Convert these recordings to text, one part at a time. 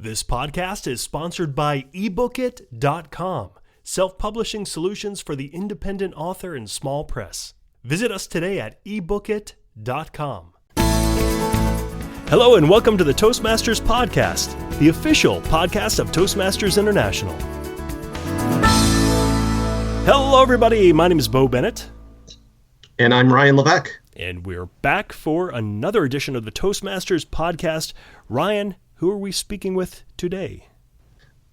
This podcast is sponsored by ebookit.com, self-publishing solutions for the independent author and small press. Visit us today at ebookit.com. Hello and welcome to the Toastmasters podcast, the official podcast of Toastmasters International. Hello everybody, my name is Bo Bennett. And I'm Ryan Levesque. And we're back for another edition of the Toastmasters podcast. Ryan, who are we speaking with today?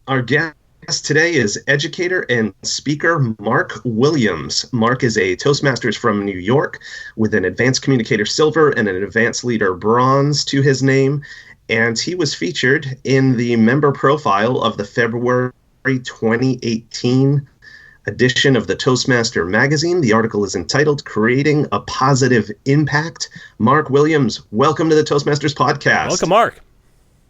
Our guest today is educator and speaker Marc Williams. Marc is a Toastmasters from New York with an Advanced Communicator Silver and an Advanced Leader Bronze to his name. And he was featured in the member profile of the February 2018 edition of the Toastmaster magazine. The article is entitled Creating a Positive Impact. Marc Williams, welcome to the Toastmasters podcast. Welcome, Marc.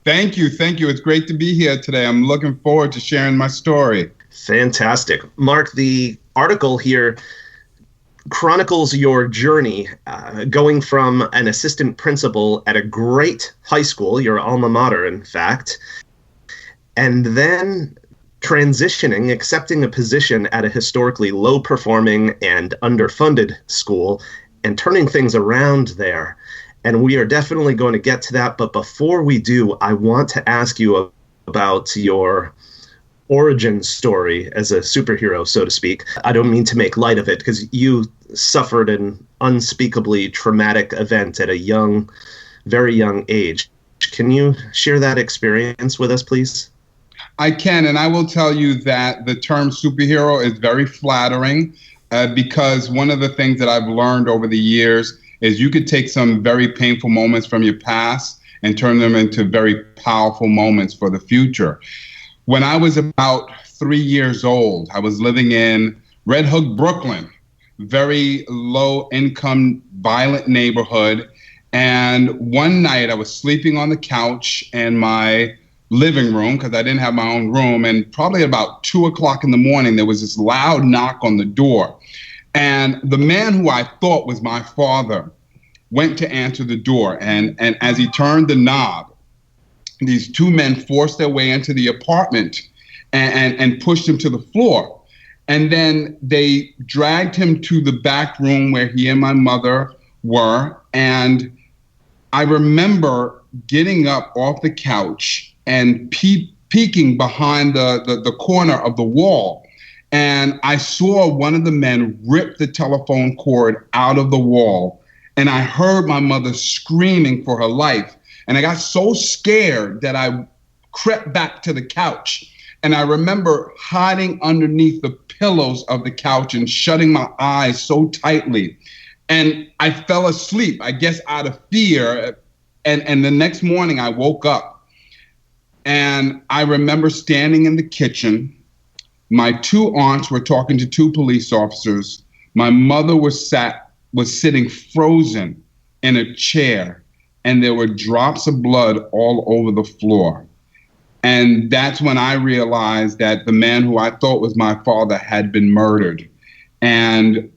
Thank you. It's great to be here today. I'm looking forward to sharing my story. Fantastic. Marc, the article here chronicles your journey going from an assistant principal at a great high school, your alma mater, in fact, and then transitioning, accepting a position at a historically low-performing and underfunded school, and turning things around there. And we are definitely going to get to that. But before we do, I want to ask you about your origin story as a superhero, so to speak. I don't mean to make light of it, because you suffered an unspeakably traumatic event at a very young age. Can you share that experience with us, please? I can, and I will tell you that the term superhero is very flattering because one of the things that I've learned over the years is you could take some very painful moments from your past and turn them into very powerful moments for the future. When I was about 3 years old, I was living in Red Hook, Brooklyn, very low-income, violent neighborhood. And one night I was sleeping on the couch in my living room because I didn't have my own room. And probably about 2 o'clock in the morning, there was this loud knock on the door. And the man who I thought was my father went to answer the door. And as he turned the knob, these two men forced their way into the apartment and pushed him to the floor. And then they dragged him to the back room where he and my mother were. And I remember getting up off the couch and peeking behind the corner of the wall. And I saw one of the men rip the telephone cord out of the wall. And I heard my mother screaming for her life. And I got so scared that I crept back to the couch. And I remember hiding underneath the pillows of the couch and shutting my eyes so tightly. And I fell asleep, I guess out of fear. And the next morning I woke up. And I remember standing in the kitchen. My two aunts were talking to two police officers. My mother was sitting frozen in a chair, and there were drops of blood all over the floor. And that's when I realized that the man who I thought was my father had been murdered. And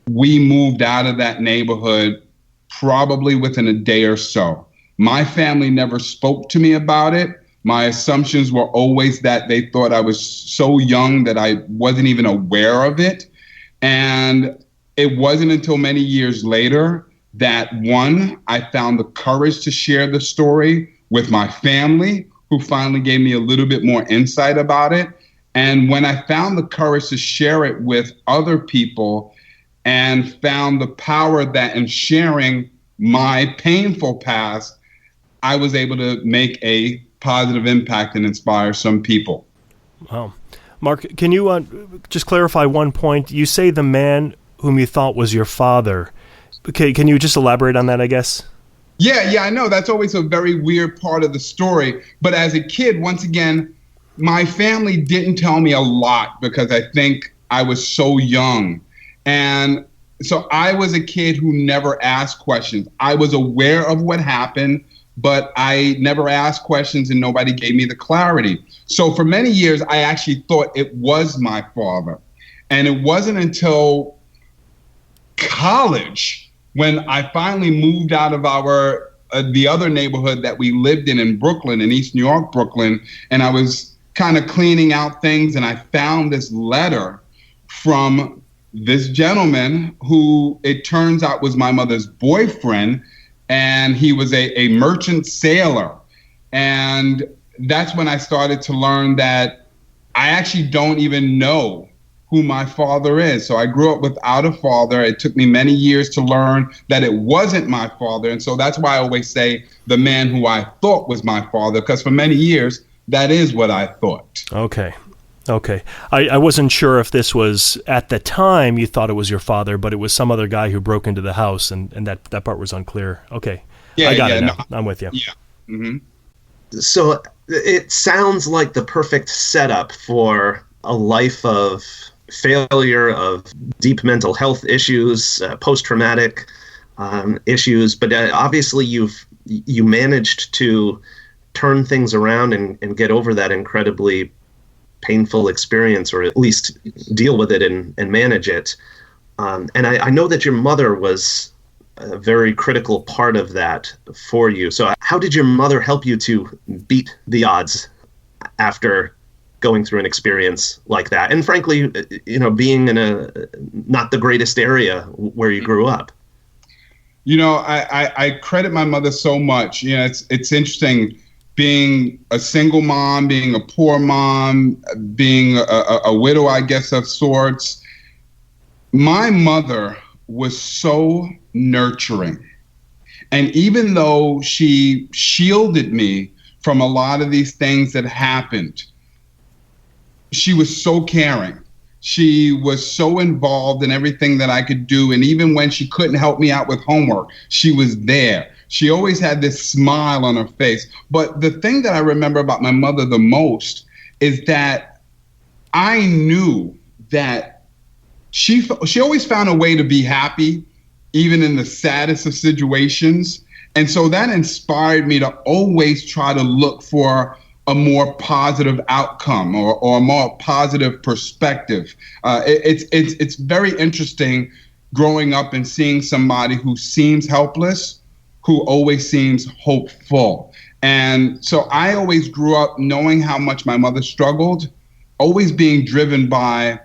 we moved out of that neighborhood probably within a day or so. My family never spoke to me about it. My assumptions were always that they thought I was so young that I wasn't even aware of it. And it wasn't until many years later that, one, I found the courage to share the story with my family, who finally gave me a little bit more insight about it. And when I found the courage to share it with other people and found the power that in sharing my painful past, I was able to make a positive impact and inspire some people. Wow. Marc, can you just clarify one point? You say the man whom you thought was your father. Okay, can you just elaborate on that, I guess? Yeah, I know. That's always a very weird part of the story. But as a kid, once again, my family didn't tell me a lot because I think I was so young. And so I was a kid who never asked questions. I was aware of what happened, but I never asked questions and nobody gave me the clarity. So for many years, I actually thought it was my father. And it wasn't until college when I finally moved out of our the other neighborhood that we lived in Brooklyn, in East New York, Brooklyn, and I was kind of cleaning out things, and I found this letter from this gentleman who it turns out was my mother's boyfriend, and he was a merchant sailor. And that's when I started to learn that I actually don't even know who my father is. So I grew up without a father. It took me many years to learn that it wasn't my father. And so that's why I always say the man who I thought was my father, because for many years, that is what I thought. Okay. I wasn't sure if this was, at the time, you thought it was your father, but it was some other guy who broke into the house, and that part was unclear. Okay. I got it now. No, I'm with you. Yeah. Mm-hmm. So it sounds like the perfect setup for a life of failure, of deep mental health issues, post-traumatic issues. But obviously you managed to turn things around and get over that incredibly painful experience, or at least deal with it and manage it. And I know that your mother was a very critical part of that for you. So how did your mother help you to beat the odds after going through an experience like that? And frankly, being in a not the greatest area where you grew up. I credit my mother so much. It's interesting being a single mom, being a poor mom, being a widow, I guess, of sorts. My mother was so nurturing. And even though she shielded me from a lot of these things that happened, she was so caring. She was so involved in everything that I could do. And even when she couldn't help me out with homework, she was there. She always had this smile on her face. But the thing that I remember about my mother the most is that I knew that she always found a way to be happy, even in the saddest of situations. And so that inspired me to always try to look for a more positive outcome or a more positive perspective. It's very interesting growing up and seeing somebody who seems helpless, who always seems hopeful. And so I always grew up knowing how much my mother struggled, always being driven by,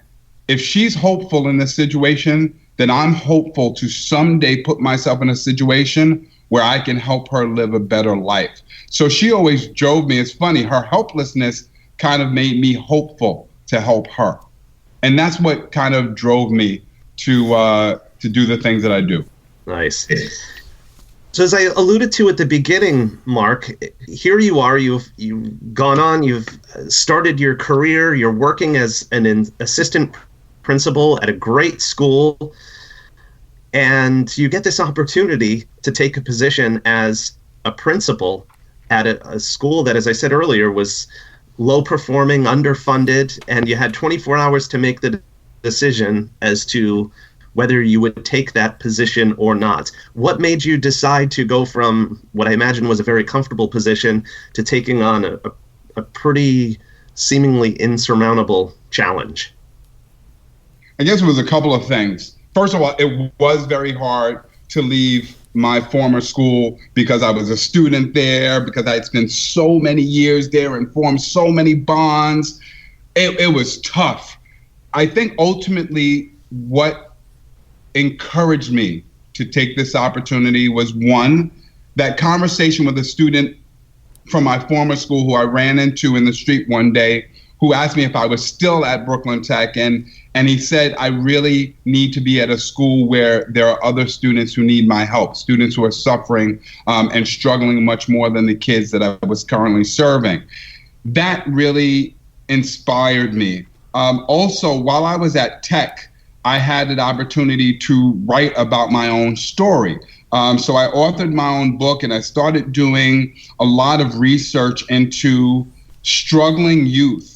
if she's hopeful in this situation, then I'm hopeful to someday put myself in a situation where I can help her live a better life. So she always drove me. It's funny, her helplessness kind of made me hopeful to help her. And that's what kind of drove me to do the things that I do. Nice. So as I alluded to at the beginning, Marc, here you are, you've gone on, you've started your career, you're working as an assistant principal at a great school, and you get this opportunity to take a position as a principal at a school that, as I said earlier, was low performing, underfunded, and you had 24 hours to make the decision as to whether you would take that position or not. What made you decide to go from what I imagine was a very comfortable position to taking on a pretty seemingly insurmountable challenge? I guess it was a couple of things. First of all, it was very hard to leave my former school because I was a student there, because I had spent so many years there and formed so many bonds. It was tough. I think ultimately what encouraged me to take this opportunity was, one, that conversation with a student from my former school who I ran into in the street one day, who asked me if I was still at Brooklyn Tech, and he said, I really need to be at a school where there are other students who need my help, students who are suffering and struggling much more than the kids that I was currently serving. That really inspired me. Also, while I was at Tech, I had an opportunity to write about my own story. So I authored my own book, and I started doing a lot of research into struggling youth.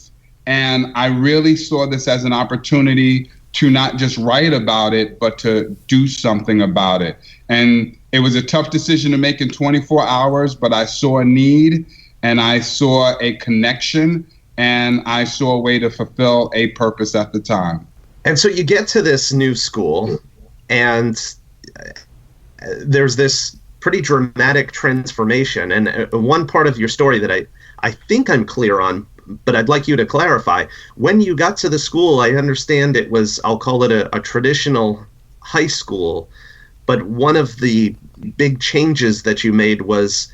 And I really saw this as an opportunity to not just write about it, but to do something about it. And it was a tough decision to make in 24 hours, but I saw a need, and I saw a connection, and I saw a way to fulfill a purpose at the time. And so you get to this new school, and there's this pretty dramatic transformation. And one part of your story that I think I'm clear on, but I'd like you to clarify. When you got to the school, I understand it was, I'll call it a traditional high school, but one of the big changes that you made was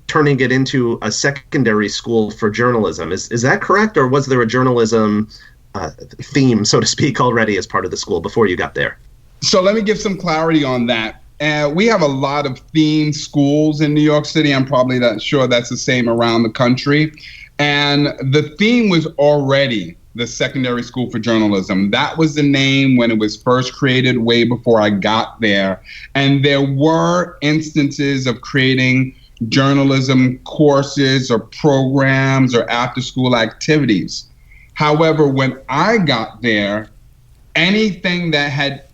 turning it into a secondary school for journalism. Is that correct, or was there a journalism theme, so to speak, already as part of the school before you got there? So let me give some clarity on that. We have a lot of themed schools in New York City. I'm probably not sure that's the same around the country. And the theme was already the Secondary School for Journalism. That was the name when it was first created, way before I got there. And there were instances of creating journalism courses or programs or after-school activities. However, when I got there, anything that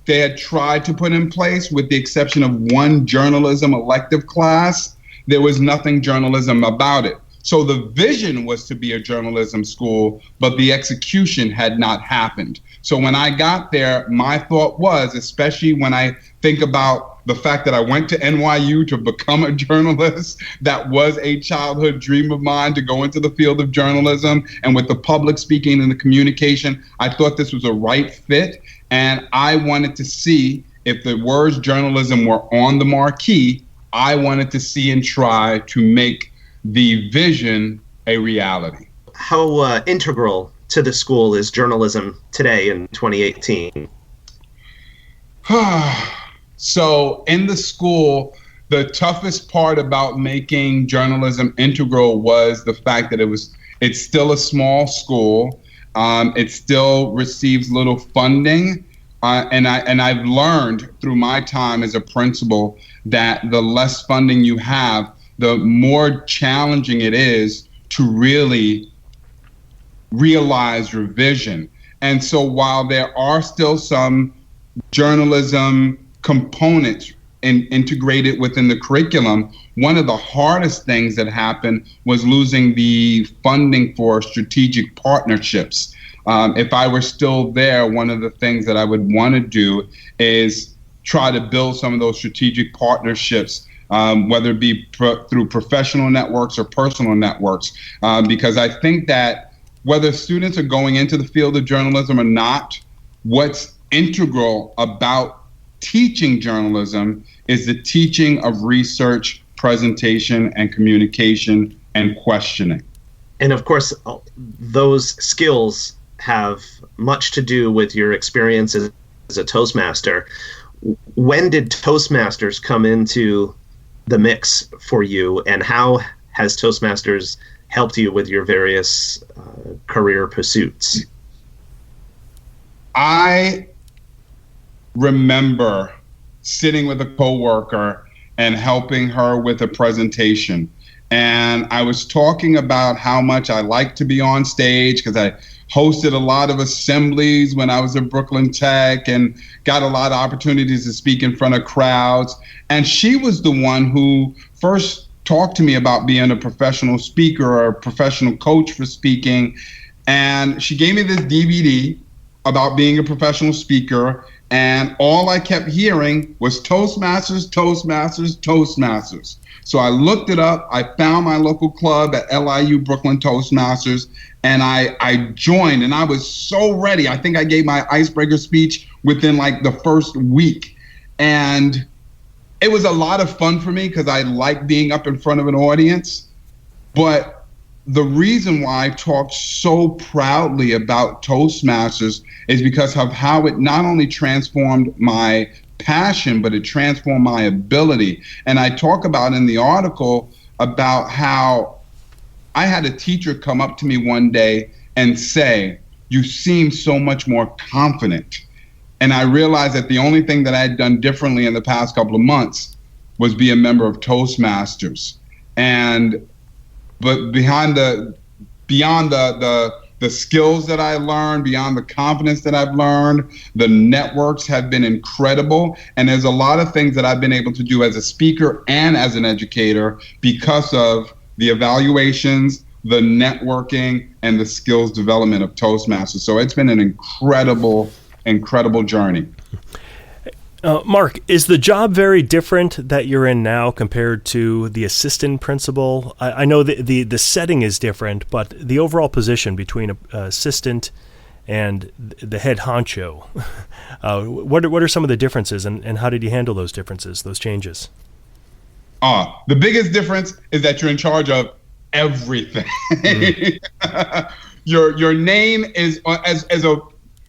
they had tried to put in place, with the exception of one journalism elective class, there was nothing journalism about it. So the vision was to be a journalism school, but the execution had not happened. So when I got there, my thought was, especially when I think about the fact that I went to NYU to become a journalist, that was a childhood dream of mine, to go into the field of journalism, and with the public speaking and the communication, I thought this was a right fit. And I wanted to see if the words journalism were on the marquee. I wanted to see and try to make the vision a reality. How integral to the school is journalism today in 2018? So in the school, the toughest part about making journalism integral was the fact that it's still a small school. It still receives little funding. And I've learned through my time as a principal that the less funding you have, the more challenging it is to really realize your vision. And so while there are still some journalism components integrated within the curriculum, one of the hardest things that happened was losing the funding for strategic partnerships. If I were still there, one of the things that I would want to do is try to build some of those strategic partnerships, whether it be through professional networks or personal networks, because I think that whether students are going into the field of journalism or not, what's integral about teaching journalism is the teaching of research, presentation, and communication and questioning. And of course, those skills have much to do with your experience as a Toastmaster. When did Toastmasters come into the mix for you, and how has Toastmasters helped you with your various career pursuits? I remember sitting with a coworker and helping her with a presentation. And I was talking about how much I like to be on stage, because I hosted a lot of assemblies when I was at Brooklyn Tech and got a lot of opportunities to speak in front of crowds. And she was the one who first talked to me about being a professional speaker or a professional coach for speaking. And she gave me this DVD about being a professional speaker. And all I kept hearing was Toastmasters, Toastmasters, Toastmasters. So I looked it up. I found my local club at LIU Brooklyn Toastmasters, and I joined, and I was so ready. I think I gave my icebreaker speech within like the first week. And it was a lot of fun for me because I like being up in front of an audience. But the reason why I talk so proudly about Toastmasters is because of how it not only transformed my passion, but it transformed my ability. And I talk about in the article about how I had a teacher come up to me one day and say, "You seem so much more confident." And I realized that the only thing that I had done differently in the past couple of months was be a member of Toastmasters. But beyond the skills that I learned, beyond the confidence that I've learned, the networks have been incredible. And there's a lot of things that I've been able to do as a speaker and as an educator because of the evaluations, the networking, and the skills development of Toastmasters. So it's been an incredible journey. Mark, is the job very different that you're in now compared to the assistant principal? I know the setting is different, but the overall position between an assistant and the head honcho, what are some of the differences, and how did you handle those differences, those changes? The biggest difference is that you're in charge of everything. Your name is, as a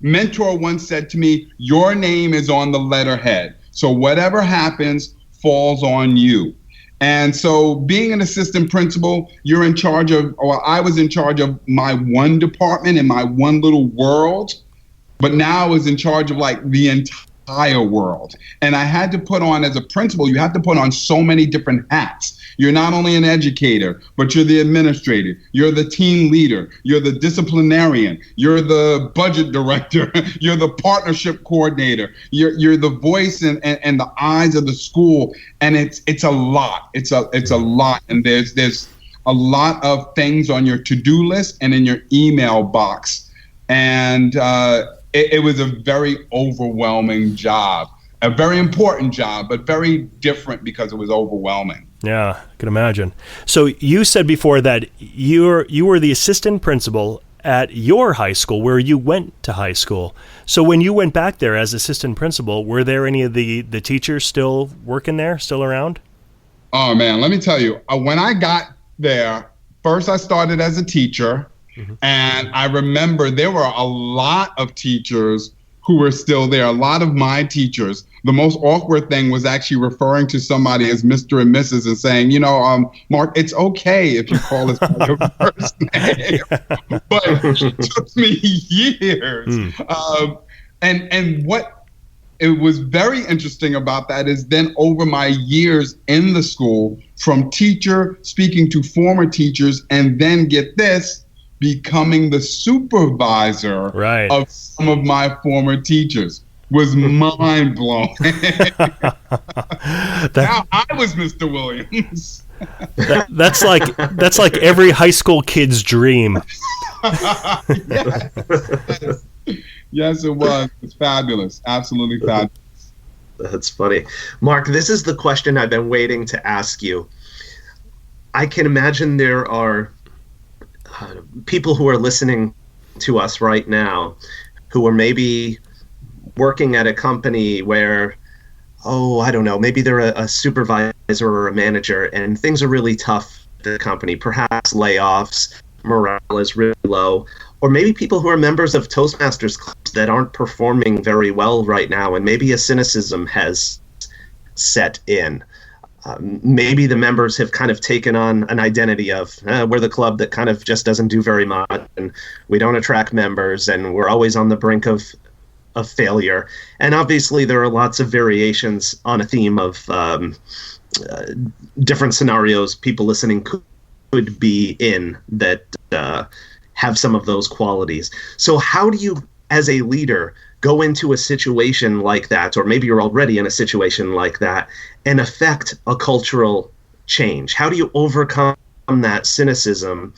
mentor once said to me, your name is on the letterhead. So whatever happens falls on you. And so being an assistant principal, you're in charge of, or I was in charge of my one department in my one little world, but now I was in charge of like the entire world. And I had to put on, as a principal, you have to put on so many different hats. You're not only an educator, but you're the administrator, you're the team leader, you're the disciplinarian, you're the budget director, you're the partnership coordinator, you're the voice and the eyes of the school. And it's a lot. It's a lot. And there's a lot of things on your to-do list and in your email box. And it was a very overwhelming job, a very important job, but very different because it was overwhelming. Yeah, I can imagine. So you said before that you were the assistant principal at your high school where you went to high school. So when you went back there as assistant principal, were there any of the teachers still working there, still around? Oh, man, let me tell you. When I got there, first I started as a teacher, and I remember there were a lot of teachers who were still there, a lot of my teachers. The most awkward thing was actually referring to somebody as Mr. and Mrs. and saying, Mark, it's okay if you call us by your first name. But it took me years. And what it was very interesting about that is then over my years in the school, from teacher speaking to former teachers, and then get this, becoming the supervisor of some of my former teachers was mind blowing. Now I was Mr. Williams. That's like every high school kid's dream. Yes, it was. It's fabulous. Absolutely fabulous. That's funny. Mark, this is the question I've been waiting to ask you. I can imagine there are people who are listening to us right now who are maybe working at a company where, I don't know, maybe they're a supervisor or a manager and things are really tough at the company, perhaps layoffs, morale is really low, or maybe people who are members of Toastmasters clubs that aren't performing very well right now and maybe a cynicism has set in. Maybe the members have kind of taken on an identity of we're the club that kind of just doesn't do very much and we don't attract members and we're always on the brink of failure. And obviously there are lots of variations on a theme of different scenarios people listening could be in that have some of those qualities. So how do you, as a leader, go into a situation like that, or maybe you're already in a situation like that, and affect a cultural change? How do you overcome that cynicism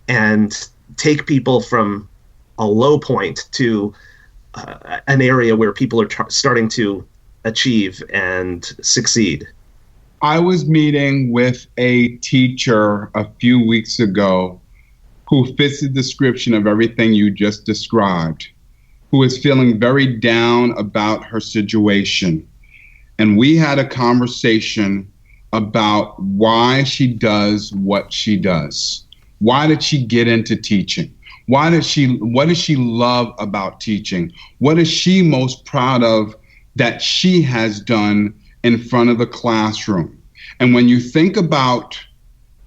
and take people from a low point to an area where people are starting to achieve and succeed? I was meeting with a teacher a few weeks ago who fits the description of everything you just described, who is feeling very down about her situation. And we had a conversation about why she does what she does. Why did she get into teaching? What does she love about teaching? What is she most proud of that she has done in front of the classroom? And when you think about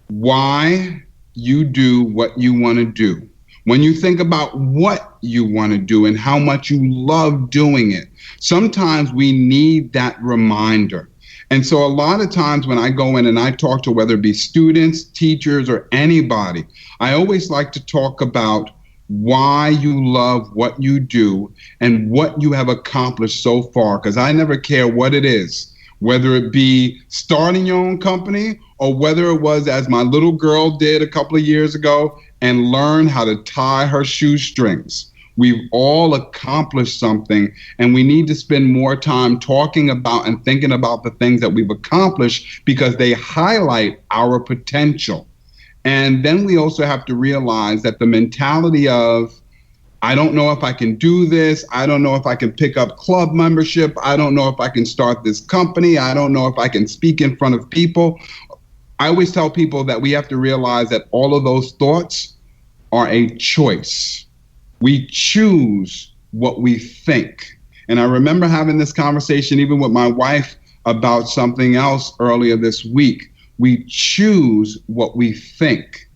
why you do what you want to do, when you think about what you want to do and how much you love doing it, sometimes we need that reminder. And so a lot of times when I go in and I talk to whether it be students, teachers, or anybody, I always like to talk about why you love what you do and what you have accomplished so far, because I never care what it is, whether it be starting your own company or whether it was, as my little girl did a couple of years ago, and learn how to tie her shoestrings. We've all accomplished something, and we need to spend more time talking about and thinking about the things that we've accomplished because they highlight our potential. And then we also have to realize that the mentality of, I don't know if I can do this. I don't know if I can pick up club membership. I don't know if I can start this company. I don't know if I can speak in front of people. I always tell people that we have to realize that all of those thoughts are a choice. We choose what we think. And I remember having this conversation even with my wife about something else earlier this week. We choose what we think.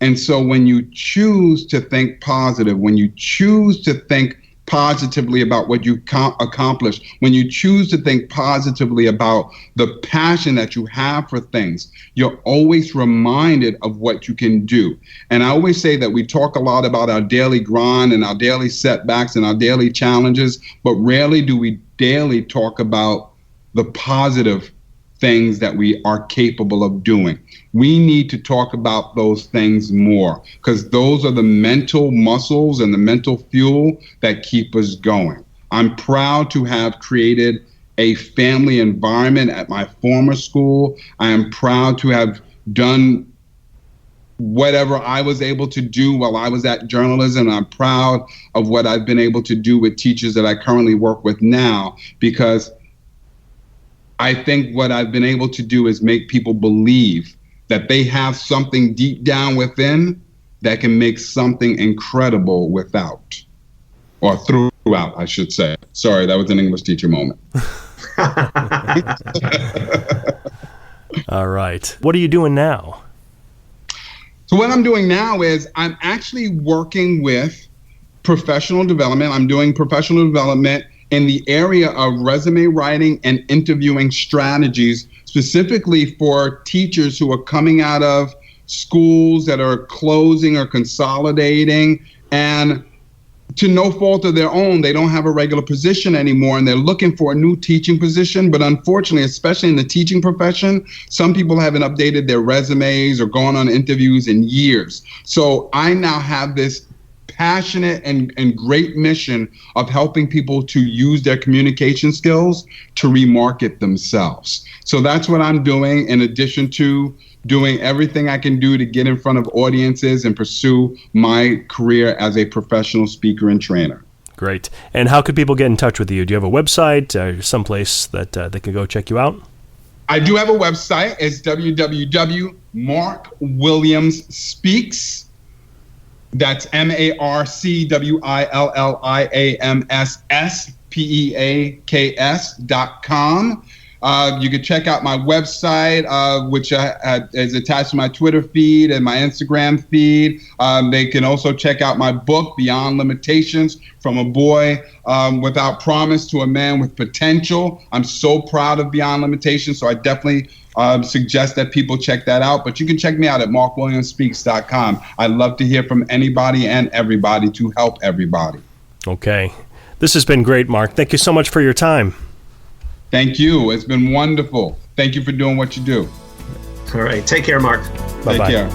And so when you choose to think positive, when you choose to think positively about what you accomplished, when you choose to think positively about the passion that you have for things, you're always reminded of what you can do. And I always say that we talk a lot about our daily grind and our daily setbacks and our daily challenges, but rarely do we daily talk about the positive things that we are capable of doing. We need to talk about those things more because those are the mental muscles and the mental fuel that keep us going. I'm proud to have created a family environment at my former school. I am proud to have done whatever I was able to do while I was at journalism. I'm proud of what I've been able to do with teachers that I currently work with now, because I think what I've been able to do is make people believe that they have something deep down within that can make something incredible without, or throughout, I should say. Sorry, that was an English teacher moment. All right. What are you doing now? So what I'm doing now is I'm actually working with professional development. I'm doing professional development in the area of resume writing and interviewing strategies, specifically for teachers who are coming out of schools that are closing or consolidating, and to no fault of their own, they don't have a regular position anymore and they're looking for a new teaching position. But unfortunately, especially in the teaching profession, some people haven't updated their resumes or gone on interviews in years. So I now have this passionate and great mission of helping people to use their communication skills to remarket themselves. So that's what I'm doing, in addition to doing everything I can do to get in front of audiences and pursue my career as a professional speaker and trainer. Great. And how could people get in touch with you? Do you have a website, someplace that they can go check you out? I do have a website. It's www.marcwilliamsspeaks. That's MarcWilliamsspeaks.com. You can check out my website, which is attached to my Twitter feed and my Instagram feed. They can also check out my book, Beyond Limitations, From a Boy Without Promise to a Man with Potential. I'm so proud of Beyond Limitations, so I definitely suggest that people check that out. But you can check me out at MarcWilliamsspeaks.com. I'd love to hear from anybody and everybody to help everybody. Okay. This has been great, Marc. Thank you so much for your time. Thank you. It's been wonderful. Thank you for doing what you do. All right. Take care, Marc. Bye-bye. Take care.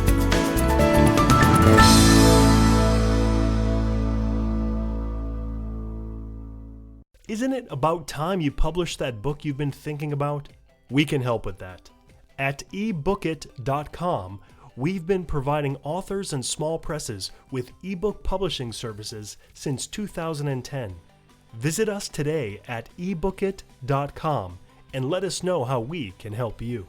Isn't it about time you published that book you've been thinking about? We can help with that. At ebookit.com, we've been providing authors and small presses with ebook publishing services since 2010. Visit us today at ebookit.com and let us know how we can help you.